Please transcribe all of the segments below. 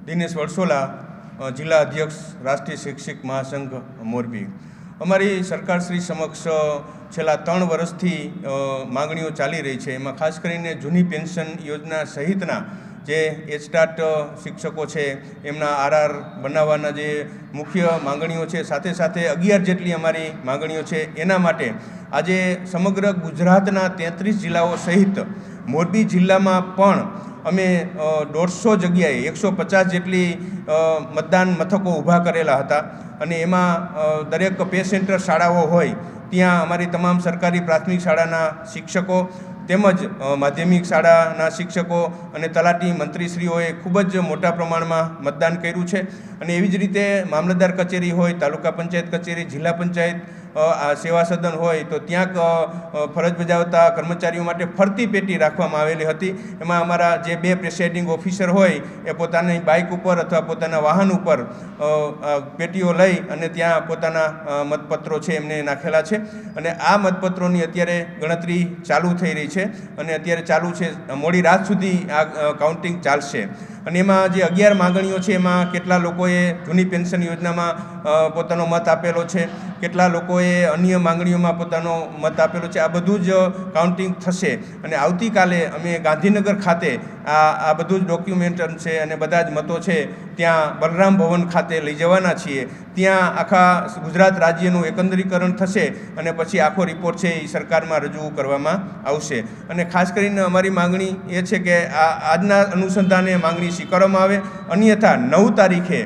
દિનેશ વડસોલા, જિલ્લા અધ્યક્ષ રાષ્ટ્રીય શૈક્ષિક મહાસંઘ મોરબી। અમારી સરકારશ્રી સમક્ષ છેલ્લા 3 વર્ષથી માગણીઓ ચાલી રહી છે। એમાં ખાસ કરીને જૂની પેન્શન યોજના સહિતના જે એચટાટ શિક્ષકો છે એમના આરઆર બનાવવાના જે મુખ્ય માંગણીઓ છે, સાથે સાથે 11 જેટલી અમારી માંગણીઓ છે। એના માટે આજે સમગ્ર ગુજરાતના 33 જિલ્લાઓ સહિત મોરબી જિલ્લામાં પણ અમે 150 જગ્યાએ 150 જેટલી મતદાન મથકો ઊભા કરેલા હતા અને એમાં દરેક પે સેન્ટર શાળાઓ હોય ત્યાં અમારી તમામ સરકારી પ્રાથમિક શાળાના શિક્ષકો તેમજ માધ્યમિક શાળાના શિક્ષકો અને તલાટી મંત્રીશ્રીઓએ ખૂબ જ મોટા પ્રમાણમાં મતદાન કર્યું છે। અને એવી જ રીતે મામલતદાર કચેરી હોય, તાલુકા પંચાયત કચેરી, જિલ્લા પંચાયત સેવા સદન હોય તો ત્યાં ફરજ બજાવતા કર્મચારીઓ માટે ફરતી પેટી રાખવામાં આવેલી હતી। એમાં અમારા જે 2 પ્રિસાઇડિંગ ઓફિસર હોય એ પોતાની બાઇક ઉપર અથવા પોતાના વાહન ઉપર પેટીઓ લઈ અને ત્યાં પોતાના મતપત્રો છે એમને નાખેલા છે અને આ મતપત્રોની અત્યારે ગણતરી ચાલુ થઈ રહી છે અને અત્યારે ચાલુ છે, મોડી રાત સુધી આ કાઉન્ટિંગ ચાલશે। અને એમાં જે 11 માંગણીઓ છે એમાં કેટલા લોકોએ જૂની પેન્શન યોજનામાં પોતાનો મત આપેલો છે, કેટલા લોકોએ અન્ય માંગણીઓમાં પોતાનો મત આપેલો છે, આ બધું જ કાઉન્ટિંગ થશે અને આવતીકાલે અમે ગાંધીનગર ખાતે આ બધું જ ડોક્યુમેન્ટન છે અને બધા જ મતો છે ત્યાં બલરામ ભવન ખાતે લઈ જવાના છીએ। ત્યાં આખા ગુજરાત રાજ્યનું એકંદરીકરણ થશે અને પછી આખો રિપોર્ટ છે એ સરકારમાં રજૂ કરવામાં આવશે। અને ખાસ કરીને અમારી માંગણી એ છે કે આજના અનુસંધાને માંગણી સ્વીકારવામાં આવે, અન્યથા 9 તારીખે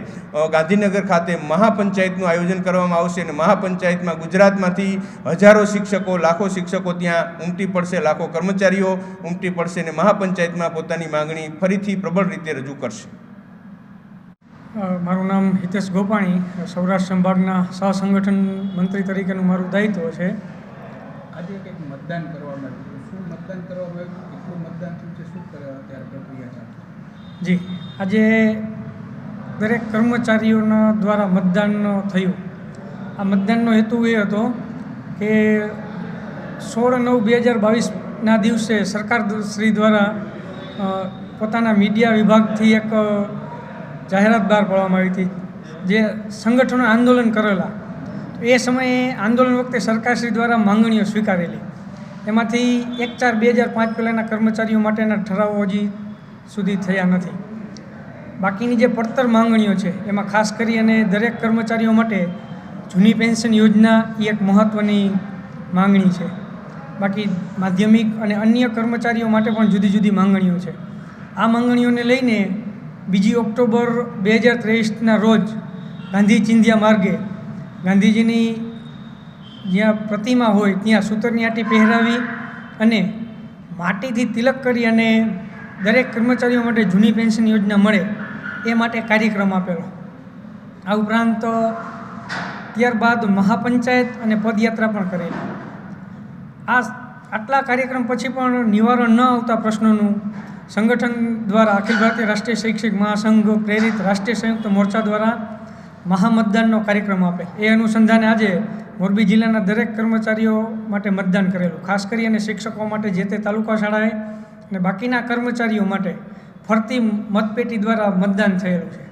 ગાંધીનગર ખાતે મહાપંચાયતનું આયોજન કરવામાં આવશે અને મહાપંચાયતમાં ગુજરાતમાંથી હજારો શિક્ષકો, લાખો શિક્ષકો ત્યાં ઉમટી પડશે, લાખો કર્મચારીઓ ઉમટી પડશે અને મહાપંચાયતમાં પોતાની માંગણી ફરીથી પ્રબળ રીતે રજૂ કરશે। મારું નામ હિતેશ ગોપાણી, સૌરાષ્ટ્ર સંભાગના સહસંગઠન મંત્રી તરીકેનું મારું દાયિત્વ છે। આજે કંઈક મતદાન કરવામાં આવ્યું, શું મતદાન કરવામાં આવ્યું, કેટલું મતદાન થયું છે, શું ત્યારે પ્રક્રિયા ચાલુ? જી, આજે દરેક કર્મચારીઓના દ્વારા મતદાન થયું। આ મતદાનનો હેતુ એ હતો કે 16/9/2022ના દિવસે સરકારશ્રી દ્વારા પોતાના મીડિયા વિભાગથી એક જાહેરાત બહાર પાડવામાં આવી હતી, જે સંગઠનો આંદોલન કરેલા એ સમયે આંદોલન વખતે સરકારશ્રી દ્વારા માંગણીઓ સ્વીકારેલી, એમાંથી 1/4/2005 પહેલાંના કર્મચારીઓ માટેના ઠરાવો હજી સુધી થયા નથી। બાકીની જે પડતર માંગણીઓ છે એમાં ખાસ કરી અને દરેક કર્મચારીઓ માટે જૂની પેન્શન યોજના એ એક મહત્ત્વની માંગણી છે। બાકી માધ્યમિક અને અન્ય કર્મચારીઓ માટે પણ જુદી જુદી માંગણીઓ છે। આ માંગણીઓને લઈને 2 ઓક્ટોબર 2023ના રોજ ગાંધી ચિંધ્યા માર્ગે ગાંધીજીની જ્યાં પ્રતિમા હોય ત્યાં સૂતરની આંટી પહેરાવી અને માટીથી તિલક કરી અને દરેક કર્મચારીઓ માટે જૂની પેન્શન યોજના મળે એ માટે કાર્યક્રમ આપેલો। આ ઉપરાંત ત્યારબાદ મહાપંચાયત અને પદયાત્રા પણ કરેલી। આટલા કાર્યક્રમ પછી પણ નિવારણ ન આવતા પ્રશ્નોનું સંગઠન દ્વારા અખિલ ભારતીય રાષ્ટ્રીય શૈક્ષિક મહાસંઘ પ્રેરિત રાષ્ટ્રીય સંયુક્ત મોરચા દ્વારા મહામતદાનનો કાર્યક્રમ આપે એ અનુસંધાને આજે મોરબી જિલ્લાના દરેક કર્મચારીઓ માટે મતદાન કરેલું। ખાસ કરી અને શિક્ષકો માટે જે તે તાલુકા શાળાએ અને બાકીના કર્મચારીઓ માટે ફરતી મતપેટી દ્વારા મતદાન થયેલું છે।